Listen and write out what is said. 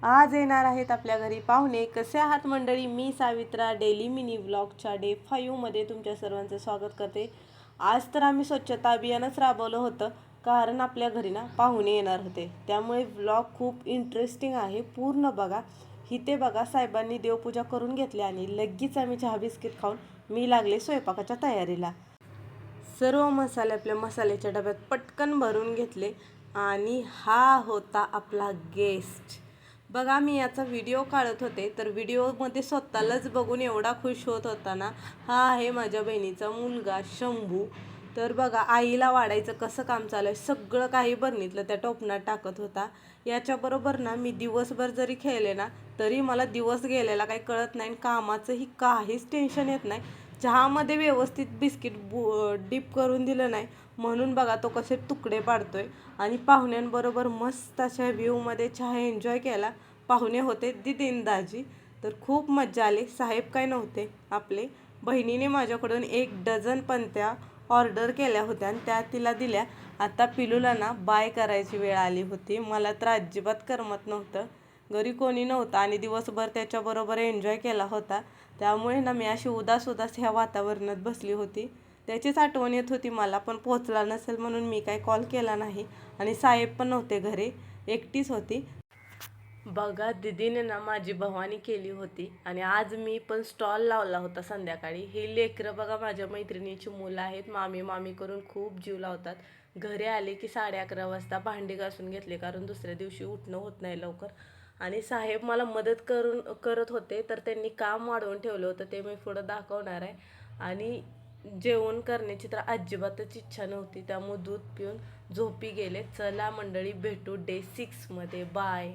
आज येणार आहेत आपल्या घरी पाहुणे. कसे आहात मंडळी? मी सावित्रा डेली मिनी व्लॉगच्या डे 5 मध्ये तुमच्या सर्वांचं स्वागत करते. आज तर आम्ही स्वच्छता अभियानच राबवलं होतं, कारण आपल्या घरी ना पाहुणे येणार होते. त्यामुळे व्लॉग खूप इंटरेस्टिंग आहे, पूर्ण बघा. इथे बघा, साहेबांनी देवपूजा करून घेतली आणि लगेच आम्ही चहा बिस्किट खाऊन मी लागले स्वयंपाकाच्या तयारीला. सर्व मसाले आपल्या मसाल्याच्या डब्यात पटकन भरून घेतले आणि हा होता आपला गेस्ट. बघा, मी याचा व्हिडिओ काढत होते तर व्हिडिओमध्ये स्वतःलाच बघून एवढा खुश होत होता ना. हा आहे माझ्या बहिणीचा मुलगा शंभू. तर बघा, आईला वाढायचं कसं काम चालू आहे, सगळं काही बरणीतलं त्या टोपणात टाकत होता. याच्याबरोबर ना मी दिवसभर जरी खेळले ना तरी मला दिवस गेलेला काही कळत नाही, कामाचंही काहीच टेन्शन येत नाही. चहामध्ये व्यवस्थित बिस्किट डीप करून दिलं नाही म्हणून बघा तो कसे तुकडे पाडतोय. आणि पाहुण्यांबरोबर मस्त अशा व्ह्यूमध्ये चहा एन्जॉय केला. पाहुणे होते दिदीन दाजी, तर खूप मज्जा आली. साहेब काय नव्हते आपले. बहिणीने माझ्याकडून 1 डझन पंत्या ऑर्डर केल्या होत्या आणि त्या तिला दिल्या. आता पिलूला ना बाय करायची वेळ आली होती. मला तर अजिबात करमत नव्हतं, घरी कोणी नव्हतं आणि दिवसभर त्याच्याबरोबर एन्जॉय केला होता. त्यामुळे ना मी अशी उदास उदास ह्या वातावरणात बसली होती. त्याचीच आठवण येत होती मला, पण पोचला नसेल म्हणून मी काही कॉल केला नाही. आणि साहेब पण नव्हते घरी, एकटीच होती. बघा, दीदीने ना माझी भवानी केली होती आणि आज मी पण स्टॉल लावला होता संध्याकाळी. ही लेकरं बघा माझ्या मैत्रिणीची मुलं आहेत, मामी मामी करून खूप जीव लावतात. घरी आले की 11:30 वाजता भांडी घासून घेतले, कारण दुसऱ्या दिवशी उठणं होत नाही लवकर. आणि साहेब मला मदत करत होते, तर त्यांनी काम वाढवून ठेवलं होतं, ते मी पुढं दाखवणार आहे. आणि जेवण करण्याची तर अजिबातच इच्छा नव्हती, त्यामुळे दूध पिऊन झोपी गेले. चला मंडळी, भेटू डे 6 मध्ये. बाय.